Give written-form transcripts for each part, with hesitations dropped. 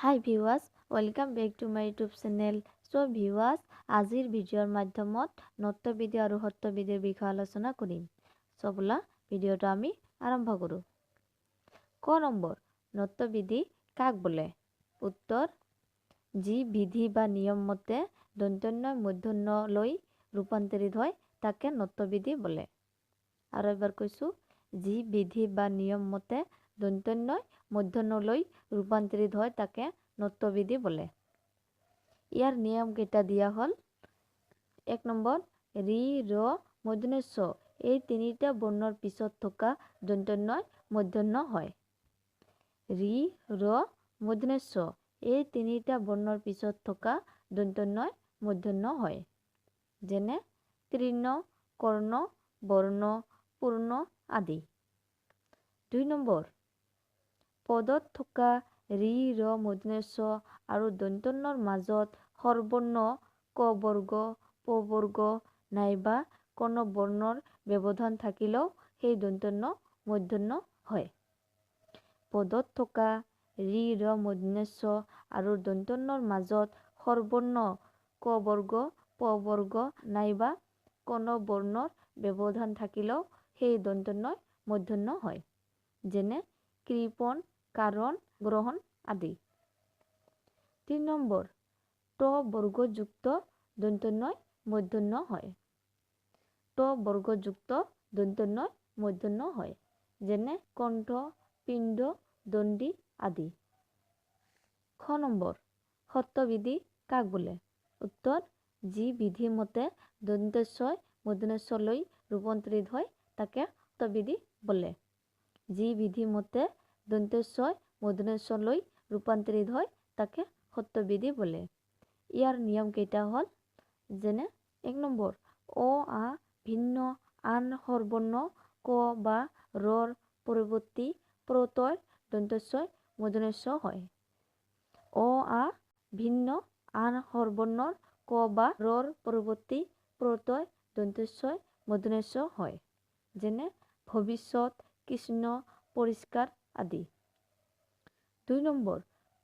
Hi viewers, welcome back to my YouTube channel. So viewers, আজিৰ ভিডিঅ'ৰ মাধ্যমত নত্যবিধি আৰু সত্যবিধিৰ বিষয়ে আলোচনা কৰিম। So বলা ভিডিঅ'টো আমি আৰম্ভ কৰো। ক নম্বৰ, নত্যবিধি কাক বোলে? উত্তৰ, যি বিধি বা নিয়ম মতে দন্ত্যন্য মূৰ্ধন্য লৈ ৰূপান্তৰিত হয় তাকে নত্যবিধি বোলে। আৰু এবাৰ কৈছো, যি বিধি বা নিয়ম মতে দন্ত্যন্য মূৰ্ধন্য লৈ ৰূপান্তৰিত হয় তাকে নত্যবিধি বোলে। ইয়াৰ নিয়ম কেইটা দিয়া হল। 1 নম্বৰ, ৰি, ৰ, মূৰ্ধন্য ছ এই তিনিটা বৰ্ণৰ পিছত থকা দন্ত্যন্য মূৰ্ধন্য হয়। ৰি, ৰ, মূৰ্ধন্য ছ এই তিনিটা বৰ্ণৰ পিছত থকা দন্ত্যন্য মূৰ্ধন্য হয়। যেনে তৃণ, কৰ্ণ, বৰ্ণ, পূৰ্ণ আদি। 2 নম্বৰ, পদত থকা ৰি, ৰ, মূৰ্ধন্য ছ আৰু দন্ত্যন্যৰ মাজত স্বৰবৰ্ণ ক বৰ্গ, প বৰ্গ নাইবা কোনো বৰ্ণৰ ব্যৱধান থাকিলেও সেই দন্ত্যন্য মূৰ্ধন্য হয়। পদত থকা ৰি, ৰ, মূৰ্ধন্য ছ আৰু দন্ত্যন্যৰ মাজত স্বৰবৰ্ণ ক বৰ্গ, প বৰ্গ নাইবা কোনো বৰ্ণৰ ব্যৱধান থাকিলেও সেই দন্ত্যন্য মূৰ্ধন্য হয়। যেনে কৃপণ, কাৰণ, গ্ৰহণ আদি। 3 নম্বৰ, ট বৰ্গযুক্ত দন্ত্যন্য মূৰ্ধন্য হয়। ট বৰ্গযুক্ত দন্ত্যন্য মূৰ্ধন্য হয়। যেনে কণ্ঠ, পিণ্ড, দণ্ডি আদি। খ নম্বৰ, সত্যবিধি কাক বোলে? উত্তৰ, যি বিধি মতে দন্ত্যস্বয় মূৰ্ধন্য ছ লৈ ৰূপান্তৰিত হয় তাকে সত্যবিধি বোলে। যি বিধি মতে দন্ত্যস্বয় মূৰ্ধন্য ছ লৈ ৰূপান্তৰিত হয় তাকে সত্যবিধি বোলে। ইয়াৰ নিয়ম কেইটা হল। যেনে 1 নম্বৰ, অ, আ ভিন্ন আন স্বৰবৰ্ণ ক বা ৰৰ পৰিৱৰ্তী প্ৰত্যয় দন্ত্যস্বয় মূৰ্ধন্য ছ হয়। অ, আ ভিন্ন আন স্বৰবৰ্ণৰ ক বা ৰৰ পৰিৱৰ্তী প্ৰত্যয় দন্ত্যস্বয় মূৰ্ধন্য ছ হয়। যেনে ভৱিষ্যত, কৃষ্ণ, পৰিষ্কাৰ আদি। 2 নম্বৰ,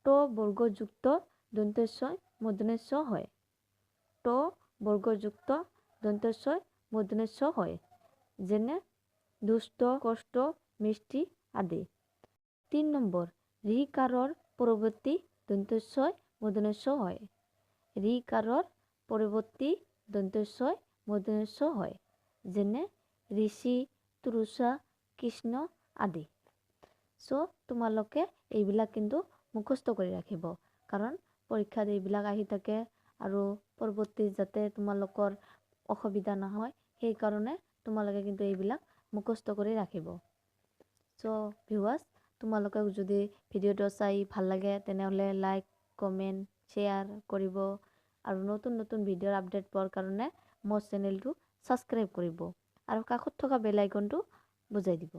ট বৰ্গযুক্ত দন্ত্যস্বয় মূৰ্ধন্য ছ হয়। ট বৰ্গযুক্ত দন্ত্যস্বয় মূৰ্ধন্য ছ হয়। যেনে দুষ্ট, কষ্ট, মিষ্টি আদি। 3 নম্বৰ, ঋকাৰৰ পৰিৱৰ্তী দন্ত্যস্বয় মূৰ্ধন্য ছ হয়। ঋকাৰৰ পৰিৱৰ্তী দন্ত্যস্বয় মূৰ্ধন্য ছ হয়। যেনে ঋষি, তৃষা, কৃষ্ণ আদি। চ' তোমালোকে এইবিলাক কিন্তু মুখস্থ কৰি ৰাখিব, কাৰণ পৰীক্ষাত এইবিলাক আহি থাকে আৰু পৰৱৰ্তী যাতে তোমালোকৰ অসুবিধা নহয় সেইকাৰণে তোমালোকে কিন্তু এইবিলাক মুখস্থ কৰি ৰাখিব। চ' ভিউৱাৰ্ছ, তোমালোকে যদি ভিডিঅ'টো চাই ভাল লাগে তেনেহ'লে লাইক, কমেণ্ট, শ্বেয়াৰ কৰিব আৰু নতুন নতুন ভিডিঅ'ৰ আপডেট পোৱাৰ কাৰণে মোৰ চেনেলটো ছাবস্ক্ৰাইব কৰিব আৰু কাষত থকা বেল আইকনটো বজাই দিব।